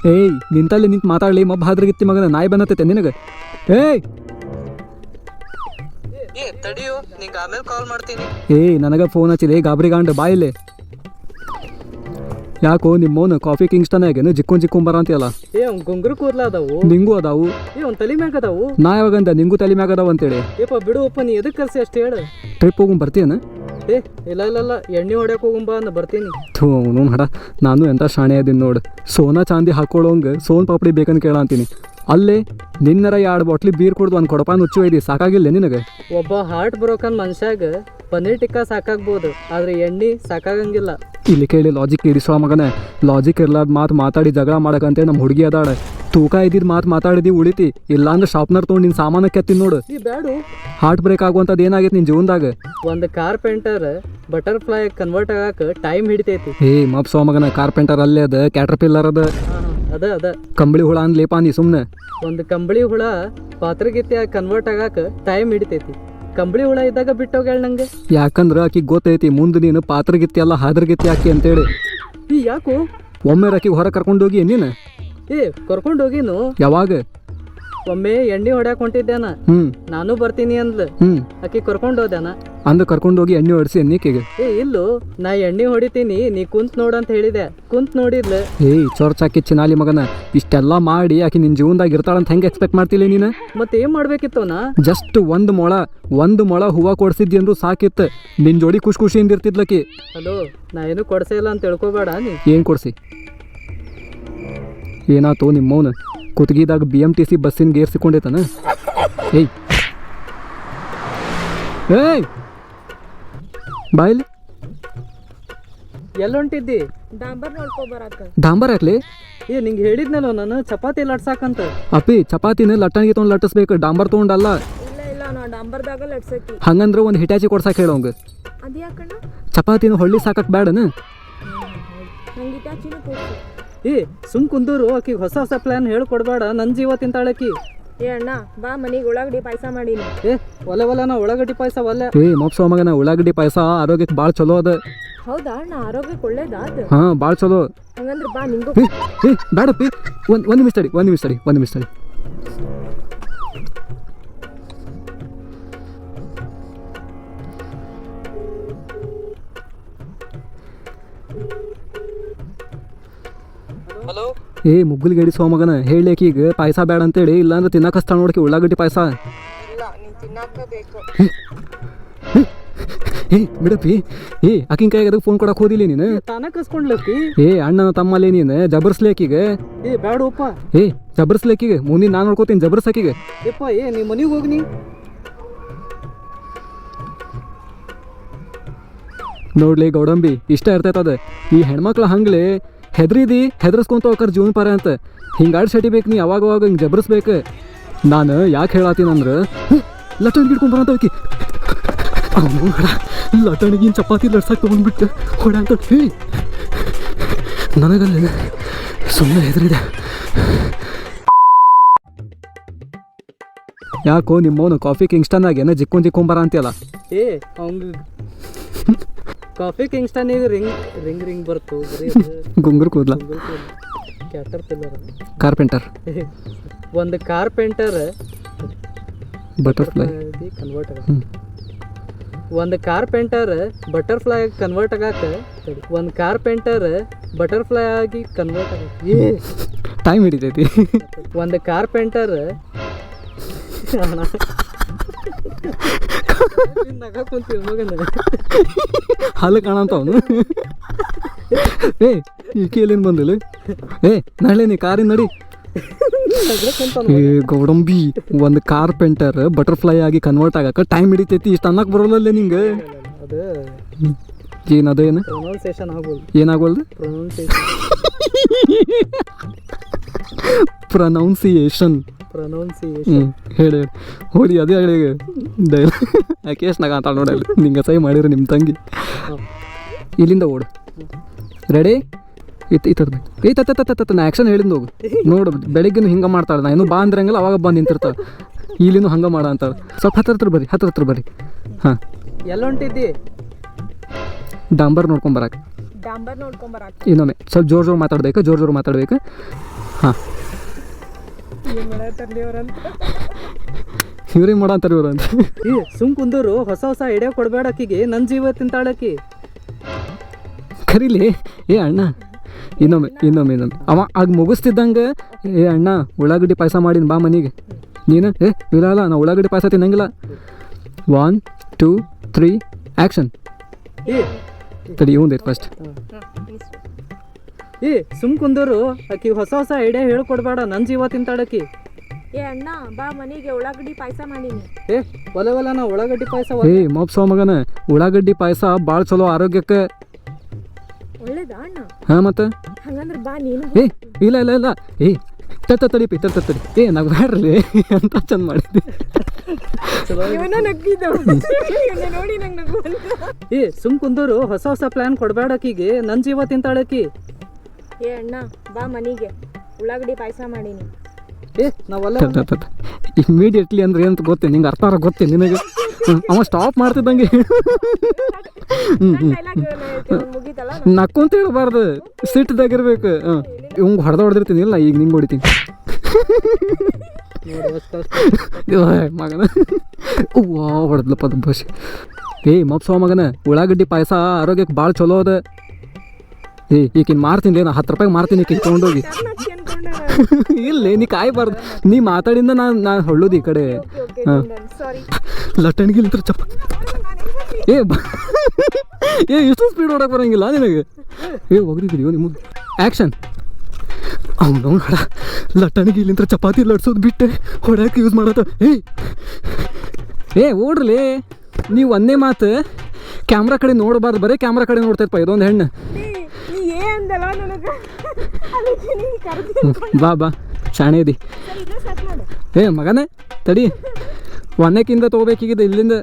ಏಯ್ ನಿಂತಲ್ಲಿ ನಿಂತು ಮಾತಾಡಲಿ ಮಬ್ಬ ಹಾದ್ರಗಿತ್ತಿ ಮಗನ ನಾಯಿ ಬಂದತೈತೆ ನಿನಗೆ. ಏಯ್ ತಡಿಯೋ, ನಿಂಗೆ ಆಮೇಲೆ ಕಾಲ್ ಮಾಡ್ತೀನಿ. ಏಯ್ ನನಗೆ ಫೋನ್ ಹಚ್ಚಿದೆ ಗಾಬರಿಗಾಂಡ್ ಬಾಯಿಲೆ. ಯಾಕೋ ನಿಮ್ಮೋನು ಕಾಫಿ ಕಿಂಗ್ಸ್ಟನ್ ಆಗೇನು ಜಿಕ್ಕೊಂಬರ ಅಂತೀಯಲ್ಲ. ಅವ್ನು ಗುಂಗುರು ಕೂದ್ಲ ಅದಾವು, ನಿಂಗೂ ಅದಾವು. ಅವ್ನು ತಲೆ ಮ್ಯಾಗ ಅದಾವು. ನಾ ಯಾವಾಗಂದ ನಿಂಗೂ ತಲೆ ಮ್ಯಾಗ ಅದಾವ ಅಂತೇಳಿ. ಬಿಡುವಪ್ಪ, ನೀ ಎದಕ್ಕೆ ಕರ್ಸಿ ಅಷ್ಟು ಹೇಳು. ಟ್ರಿಪ್ ಹೋಗಿ ಬರ್ತೀಯನ? ಇಲ್ಲ ಎಣ್ಣೆ ಹೊಡ್ಯಕ್ಕೆ ಹೋಗುಂಬ ಅಂದ ಬರ್ತೀನಿ. ಥೂ ಅವನು ಹಡ, ನಾನು ಎಂಥ ಶಾಣೆ ಅದೀನಿ ನೋಡು. ಸೋನಾ ಚಾಂದಿ ಹಾಕೊಳ್ಳೋಂಗೆ ಸೋನ್ ಪಾಪಡಿ ಬೇಕಂತ ಕೇಳ ಅಂತೀನಿ. ಅಲ್ಲೇ ನಿನ್ನರ 2 ಬಾಟ್ಲಿ ಬೀರ್ ಕುಡ್ದು ಒಂದು ಕೊಡಪಾನ ಹುಚ್ಚು ಒಯ್ದಿ ಸಾಕಾಗಿಲ್ಲ ನಿನಗೆ? ಒಬ್ಬ ಹಾರ್ಟ್ ಬ್ರೋಕನ್ ಮನುಷ್ಯಾಗ ಪನ್ನೀರ್ ಟಿಕ್ಕಾ ಸಾಕಾಗ್ಬೋದು, ಆದ್ರೆ ಎಣ್ಣೆ ಸಾಕಾಗಂಗಿಲ್ಲ. ಇಲ್ಲಿ ಕೇಳಿ ಲಾಜಿಕ್ ಇರಿಸುವ ಮಗನ. ಲಾಜಿಕ್ ಇರ್ಲಾರ್ದ ಮಾತಾಡಿ ಜಗಳ ಮಾಡಕಂತೆ ನಮ್ಮ ಹುಡುಗಿ ಅದಾಳ. ತೂಕ ಇದ್ದಿದ್ದು ಮಾತಾಡಿದಿ ಉಳಿತಿ, ಇಲ್ಲಾಂದ್ರೆ ಶಾಪ್ನರ್ ತೊಗೊಂಡು ನಿನ್ನ ಸಾಮಾನು ಕೆತ್ತೀನಿ ನೋಡು. ಬ್ಯಾಡು, ಹಾರ್ಟ್ ಬ್ರೇಕ್ ಆಗುವಂಥದ್ದು ಏನಾಗೈತೆ ನಿನ್ನ ಜೀವನದಾಗ? ಒಂದು ಕಾರ್ಪೆಂಟರ್ ಬಟರ್ಫ್ಲೈ ಕನ್ವರ್ಟ್ ಆಗಕ್ಕೆ ಟೈಮ್ ಹಿಡಿತೈತಿ. ಮಪ್ಸೋ ಮಗನ, ಕಾರ್ಪೆಂಟರ್ ಅಲ್ಲೇ ಅದ, ಕ್ಯಾಟರ್ಪಿಲ್ಲರ್ ಅದ ಕಂಬಳಿ ಹುಳ ಅನ್ಲೇಪ ನೀ ಸುಮ್ಮನೆ. ಒಂದು ಕಂಬಳಿ ಹುಳ ಪಾತ್ರಗೀತೆ ಕನ್ವರ್ಟ್ ಆಗಕ್ಕೆ ಟೈಮ್ ಹಿಡಿತೈತಿ. ಕಂಬಳಿ ಹುಳ ಇದ್ದಾಗ ಬಿಟ್ಟೋಗ್ಯಾಳ ನಂಗೆ. ಯಾಕಂದ್ರೆ ಆಕಿಗೆ ಗೊತ್ತೈತಿ ಮುಂದೆ ನೀನು ಪಾತ್ರಗಿತ್ತಿ ಅಲ್ಲ ಹಾದ್ರಗಿತ್ತಿ ಹಾಕಿ ಅಂತೇಳಿ. ಯಾಕೋ ಒಮ್ಮೆ ಆಕಿಗೆ ಹೊರ ಕರ್ಕೊಂಡೋಗಿ ನೀನು? ಕರ್ಕೊಂಡು ಹೋಗಿನು. ಯಾವಾಗ? ಒಮ್ಮೆ ಎಣ್ಣೆ ಹೊಡ್ಯಾಕ್ ಹೊಂಟಿದ್ದೇನ, ನಾನು ಬರ್ತೀನಿ ಅಂದ್ಲು. ಆಕಿ ಕರ್ಕೊಂಡು ಹೋದ್ಯಾನ. ಅಂದ ಕರ್ಕೊಂಡೋಗಿ ಎಣ್ಣೆ ಹೊಡಿಸಿ ಅನ್ನಿಕೆಗೆ? ಇಲ್ಲೋ, ನಾ ಎಣ್ಣೆ ಹೊಡಿತೀನಿ, ನೀ ಕುಂತ್ ನೋಡಂತ ಹೇಳಿದೆ. ಕುಂತ್ ನೋಡಿದ್ಲು. ಚೊರ್ಚ್ ಹಾಕಿ ಚಿನಾಲಿ ಮಗನ, ಇಷ್ಟೆಲ್ಲ ಮಾಡಿ ಆಕಿ ನಿನ್ ಜೀವನದಾಗ ಇರ್ತಾಳಂತ ಹೆಂಗೆ ಎಕ್ಸ್ಪೆಕ್ಟ್ ಮಾಡ್ತಿಲ್ಲ ನೀನು? ಮತ್ತೆ ಏನ್ ಮಾಡ್ಬೇಕಿತ್ತು ನಾ? ಜಸ್ಟ್ ಒಂದು ಮೊಳ ಹೂವ ಕೊಡ್ಸಿದ್ದಿ ಅಂದ್ರು ಸಾಕಿತ್ತು. ನಿನ್ ಜೋಡಿ ಖುಷಿಯಿಂದ ಇರ್ತಿದ್ಲಕಿ. ಹಲೋ, ನಾ ಏನು ಕೊಡ್ಸೇ ಇಲ್ಲ ಅಂತ ತಿಳ್ಕೊಬೇಡ ನೀ. ಏನ್ ಕೊಡ್ಸಿ? ಏನಾತು ನಿಮ್ಮವನು ಕುತ್ಗಿದಾಗ BMTC ಬಸ್ಸಿನ ಗೇರ್ ಸಿಕ್ಕೊಂಡೈತನ? ಏಯ್ ಬಾಯ್ಲಿ ಎಲ್ಲೊಂಟಿದ್ದಿ? ಡಾಂಬರ್ ಹಾಕ್ಲಿ? ನಿಂಗೆ ಹೇಳಿದ್ನಲ್ಲ ನಾನು ಚಪಾತಿ ಲಟ್ಸಾಕಂತ. ಅಪ್ಪಿ ಚಪಾತಿನ ಲಟ್ಟಣಿಗೆ ತೊಗೊಂಡು ಲಟ್ಟಿಸ್ಬೇಕು, ಡಾಂಬರ್ ತೊಗೊಂಡಲ್ಲ. ಹಂಗಂದ್ರೆ ಒಂದು ಹಿಟಾಚಿ ಕೊಡ್ಸಾಕ ಹೇಳೋಂಗ. ಚಪಾತಿನ ಹೊಳ್ಳಿ ಸಾಕಕ್ ಬೇಡನ? ಸುಮ್ ಕುಂದೂರು, ಆಕಿ ಹೊಸ ಪ್ಲಾನ್ ಹೇಳ್ಕೊಡ್ಬೇಡ. ನನ್ ಜೀವ ತಿಂತಾಳಕಿ. ಅಣ್ಣ ಬಾ ಮನಿಗೆ ಉಳ್ಳಾಗಡ್ಡಿ ಪಾಯಸ ಮಾಡೀನಿ. ಒಲೆ ನಾ ಉಳ್ಳಾಗಡ್ಡಿ ಪಾಯಸ ಒಲ್ಲೆ. ಮಪ್ಸೋ ಮಗನ, ಉಳ್ಳಾಗಡ್ಡಿ ಪಾಯಸ ಆರೋಗ್ಯಕ್ಕೆ ಭಾಳ ಚಲೋ ಅದ. ಹೌದಾ ಅಣ್ಣ? ಆರೋಗ್ಯಕ್ಕೆ ಒಳ್ಳೇದಾ ಅದು? ಹಾ, ಭಾಳ ಚಲೋ. ಹಂಗಂದ್ರೆ ಬಾ ನಿಂಗೂ. ಬೇಡಪ್ಪಿ, ಒಂದು ನಿಮಿಷ ತಡಿ. ಹಲೋ. ಮುಗ್ಗುಲ್ ಗಡಿ ಸೋಮಗನ, ಹೇಳಕ್ಕೆ ಈಗ ಪಾಯಸ ಬೇಡ ಅಂತೇಳಿ, ಇಲ್ಲಾಂದ್ರೆ ತಿನ್ನಕಸ್ತಾಳ ನೋಡಕ್ಕೆ ಉಳ್ಳಾಗಡ್ಡಿ ಪಾಯಸ. ಬಿಡಪ್ಪಿ. ಆಕಿನ ಕೈಯಾಗ ಅದಕ್ಕೆ ಫೋನ್ ಕೊಡಕ್ಕೆ ಹೋದಿಲ್ಲ ನೀನು? ತಾನ ಕಸ್ಕೊಂಡ್ಲಕ್ಕಿ. ಅಣ್ಣನ ತಮ್ಮಲ್ಲಿ ನೀನು ಜಬರ್ಸ್ಲೇಕಿಗೆ? ಬೇಡಪ್ಪ. ಜಬರ್ಸ್ಲೇಕಿಗೆ ಮುಂದಿನ ನಾನು ನೋಡ್ಕೋತೀನಿ. ಜಬರ್ಸಾಕಿಗೆ ನೀ ಮನೆಗೆ ಹೋಗ್ನಿ. ನೋಡ್ಲಿ ಗೌಡಂಬಿ, ಇಷ್ಟ ಇರ್ತೈತದ. ಈ ಹೆಣ್ಮಕ್ಳು ಹಂಗ್ಲೆ ಹೆದರ್ಸ್ಕೊಂತ ಹೋಗ್ರ ಜೀವನ ಪಾರ ಅಂತ. ಹಿಂಗಾಡ್ ಸೆಟಿಬೇಕು ನೀ ಅವಾಗ ಹಿಂಗೆ ಜಬರ್ಸ್ಬೇಕು. ನಾನು ಯಾಕೆ ಹೇಳತ್ತೀನಂದ್ರೆ, ಲಟಣಿಗೆ ಹಿಡ್ಕೊಂಬರಂತ ಹೋಗಿ ಲಟಣಿಗಿನ ಚಪಾತಿ ಲಡ್ಸಕ್ಕೆ ತೊಗೊಂಡ್ಬಿಟ್ಟು ಹೊಡ ಅಂತ ನನಗಲ್ಲ ಸುಮ್ಮನೆ ಹೆದರಿದೆ. ಯಾಕೋ ನಿಮ್ಮವನು ಕಾಫಿ ಕಿಂಗ್ಸ್ಟನ್ ಆಗೇನ ಜಿಕ್ಕೊಂಬರ ಅಂತೀಯಲ್ಲ? ಅವಂಗ ಕಾಫಿ ಕಿಂಗ್ಸ್ಟನ್ ರಿಂಗ್ ಬರ್ತು. ಗುಂಗುರು ಕೂದ್ಲ. ಕಾರ್ಪೆಂಟರ್. ಒಂದು ಕಾರ್ಪೆಂಟರ್ ಬಟರ್ಫ್ಲೈ ಕನ್ವರ್ಟ್ ಆಗ. ಒಂದು ಕಾರ್ಪೆಂಟರ್ ಬಟರ್ಫ್ಲೈ ಆಗಿ ಕನ್ವರ್ಟ್ ಆಗಕ್ಕೆ, ಒಂದು ಕಾರ್ಪೆಂಟರ್ ಬಟರ್ಫ್ಲೈ ಆಗಿ ಕನ್ವರ್ಟ್ ಆಗ ಟೈಮ್ ಹಿಡಿತೈತಿ. ಒಂದು ಕಾರ್ಪೆಂಟರ್ ಹಾಲು ಕಾಣಂತ ಅವನು. ಈಕೆಯಲ್ಲೇನು ಬಂದಿಲ್ಲ? ನಾಳೆ ನೀ ಕಾರಿನ ನಡಿ. ಗೌಡಂಬಿ, ಒಂದು ಕಾರ್ಪೆಂಟರ್ ಬಟರ್ಫ್ಲೈ ಆಗಿ ಕನ್ವರ್ಟ್ ಆಗಕ್ಕೆ ಟೈಮ್ ಹಿಡಿತೈತಿ. ಇಷ್ಟು ಅನ್ನಕ್ಕೆ ಬರೋಲ್ಲ ನಿಂಗೆ? ಏನದೇನು ಏನಾಗೋಲ್ದು? ಪ್ರೊನೌನ್ಸಿಯೇಷನ್. ಹೇಳಿ ಹೋಲಿ ಅದೇ ಹೇಳಿ ಕೇಸ್ನಾಗ ಅಂತ ನೋಡಲ್ಲ. ನಿಂಗೆ ಸೈ ಮಾಡಿರಿ ನಿಮ್ಮ ತಂಗಿ. ಇಲ್ಲಿಂದ ಓಡು. ರೆಡಿ? ನಾ ಆ್ಯಕ್ಷನ್ ಹೇಳಿದ್ ಹೋಗು. ನೋಡು, ಬೆಳಿಗ್ಗೆ ಹಿಂಗೆ ಮಾಡ್ತಾಳೆ. ನಾ ಇನ್ನೂ ಬಾ ಅಂದ್ರಂಗಿಲ್ಲ, ಅವಾಗ ಬಂದು ನಿಂತಿರ್ತಾಳೆ. ಇಲ್ಲಿನೂ ಹಂಗೆ ಮಾಡ ಅಂತಾಳೆ. ಸ್ವಲ್ಪ ಹತ್ರ ಬರ್ರಿ. ಹಾಂ, ಎಲ್ಲ ಹೊಂಟಿದ್ದಿ? ಡಾಂಬರ್ ನೋಡ್ಕೊಂಬರಕ್ಕೆ. ಇನ್ನೊಮ್ಮೆ ಸ್ವಲ್ಪ ಜೋರು ಮಾತಾಡ್ಬೇಕು. ಹಾಂ ಏನು ಮಾಡತ್ತಾರ್ಲಿ ಅವ್ರಂತ ಇವ್ರಿಗೆ ಮಾಡಂತಾರೆ ಇವ್ರು ಅಂತ. ಈ ಸುಮ್ ಕುಂದೂರು ಹೊಸ ಹೊಸ ಐಡಿಯಾ ಕೊಡಬೇಡ ಆಕಿಗೆ ನನ್ನ ಜೀವ ತಿಂತಾಳಕಿ. ಕರೀಲಿ. ಏ ಅಣ್ಣ ಇನ್ನೊಮ್ಮೆ ಅವ ಆಗ ಮುಗಿಸ್ತಿದ್ದಂಗೆ, ಏ ಅಣ್ಣ ಉಳ್ಳಾಗಡ್ಡಿ ಪಾಯಸ ಮಾಡೀನಿ ಬಾ ಮನೆಗೆ. ನೀನು ಇಲ್ಲ ನಾ ಉಳ್ಳಾಗಡ್ಡಿ ಪಾಯಸ ತಿನ್ನಂಗಿಲ್ಲ. 1 2 3 ಆ್ಯಕ್ಷನ್. ಈ ತಡಿ ಇವಂದೈತೆ ಫಸ್ಟ್. ಈ ಸುಮ್ ಕುಂದೂರು ಆಕಿ ಹೊಸ ಹೊಸ ಐಡಿಯಾ ಹೇಳ್ಕೊಡ್ಬೇಡ, ನನ್ನ ಜೀವ ತಿಂತಾಳಕಿ. ಏ ಅಣ್ಣ ಬಾ ಮನೆಗೆ ಉಳ್ಳಾಗಡ್ಡಿ ಪಾಯಸ ಮಾಡೀನಿ. ಒಲೆ ನಾ ಉಳ್ಳಾಗಡ್ಡಿ ಪಾಯಸ ಏ ಮೊಪ್ಸೋ ಮಗನ, ಉಳ್ಳಾಗಡ್ಡಿ ಪಾಯಸ ಭಾಳ ಚಲೋ ಆರೋಗ್ಯಕ್ಕೆ. ಒಳ್ಳೇದಾ ಅಣ್ಣ? ಹಾಂ ಮತ್ತೆ ಹಂಗಂದ್ರೆ ಬಾ ನೀನು. ಏ ಇಲ್ಲ ಏ ತಡಿಪಿ ತಡಿ. ಏ ನಾವು ಬ್ಯಾಡ್ರಲಿ ಅಂತ ಚಂದ ಮಾಡಿದ್ದೆ. ಇವನ ನಗ್ಗಿದ್ದು ಇವ್ನ ನೋಡಿ ನಂಗೆ ನಗು ಬಂತು. ಈ ಸುಮ್ ಕುಂದೂರು ಹೊಸ ಹೊಸ ಪ್ಲಾನ್ ಕೊಡಬೇಡ ಆಕಿಗೆ, ನನ್ನ ಜೀವ ತಿಂತಾಳಕಿ. ಏ ಅಣ್ಣ ಬಾ ಮನೆಗೆ ಉಳ್ಳಾಗಡ್ಡಿ ಪಾಯಸ ಮಾಡೀನಿ. ನಾವಲ್ಲ ಇಮಿಡಿಯೇಟ್ಲಿ ಅಂದ್ರೆ ಏನಂತ ಗೊತ್ತೇ ನಿಂಗೆ, ಅರ್ಥ ಗೊತ್ತೇ ನಿನಗೆ. ಅವ ಸ್ಟಾಪ್ ಮಾಡ್ತಿದ್ದಂಗೆ ಮುಗೀತಲ್ಲ. ನಕ್ಕೊಂತ ಹೇಳ್ಬಾರ್ದು, ಸಿಟ್ಟದಾಗಿರ್ಬೇಕು. ಇವಂಗೆ ಹೊಡೆದಿರ್ತೀನಿ, ಇಲ್ಲ ಈಗ ನಿಂಗೆ ಹೊಡಿತೀನಿ ಮಗನ. ವಾ ಹೊಡೆದ್ಲಪ್ಪ ಅದು ಬಸ್. ಏ ಮಪ್ಸೋ ಮಗನ, ಉಳ್ಳಾಗಡ್ಡಿ ಪಾಯಸ ಆರೋಗ್ಯಕ್ಕೆ ಭಾಳ ಚಲೋ ಅದ. ಈಕಿನ ಮಾರ್ತೀನಿ, ನಾ 10 ರೂಪಾಯಿಗೆ ಮಾರ್ತೀನಿ ಈಕಿನ ತೊಗೊಂಡೋಗಿ. ಇಲ್ಲ ನೀ ಕಾಯ್ಬಾರ್ದು, ನೀ ಮಾತಾಡಿಂದ ನಾನು ಹೊಳ್ಳೋದು ಈ ಕಡೆ. ಹಾಂ ಲಟ್ಟಣಿಗಿಲ್ತ್ರ ಚಪ್ಪ. ಏ ಇಷ್ಟು ಸ್ಪೀಡ್ ಹೊಡಕ್ಕೆ ಬರೋಂಗಿಲ್ಲ ನಿನಗೆ. ಹೋಗ್ರಿ ನಿಮ್ಮ ಆ್ಯಕ್ಷನ್. ಅವನು ಹಡ ಲಟ್ಟಣಿಗೆ ಇಲ್ಲಿಂದ ಚಪಾತಿ ಲಟ್ಸೋದು ಬಿಟ್ಟೆ ಹೊಡ್ಯಾಕೆ ಯೂಸ್ ಮಾಡತ್ತ. ಓಡ್ರಲಿ ನೀವು ಒಂದೇ ಮಾತು, ಕ್ಯಾಮ್ರಾ ಕಡೆ ನೋಡಬಾರ್ದು, ಬರೀ ಕ್ಯಾಮ್ರಾ ಕಡೆ ನೋಡ್ತೈತಪ್ಪ ಇದೊಂದು ಹೆಣ್ಣು. ಬಾ ಶಾಣೆ ಇದಿ. ಮಗನೇ ತಡಿ, 1ಕ್ಕಿಂತ ತೊಗೋಬೇಕೀಗಿದೆ ಇಲ್ಲಿಂದ.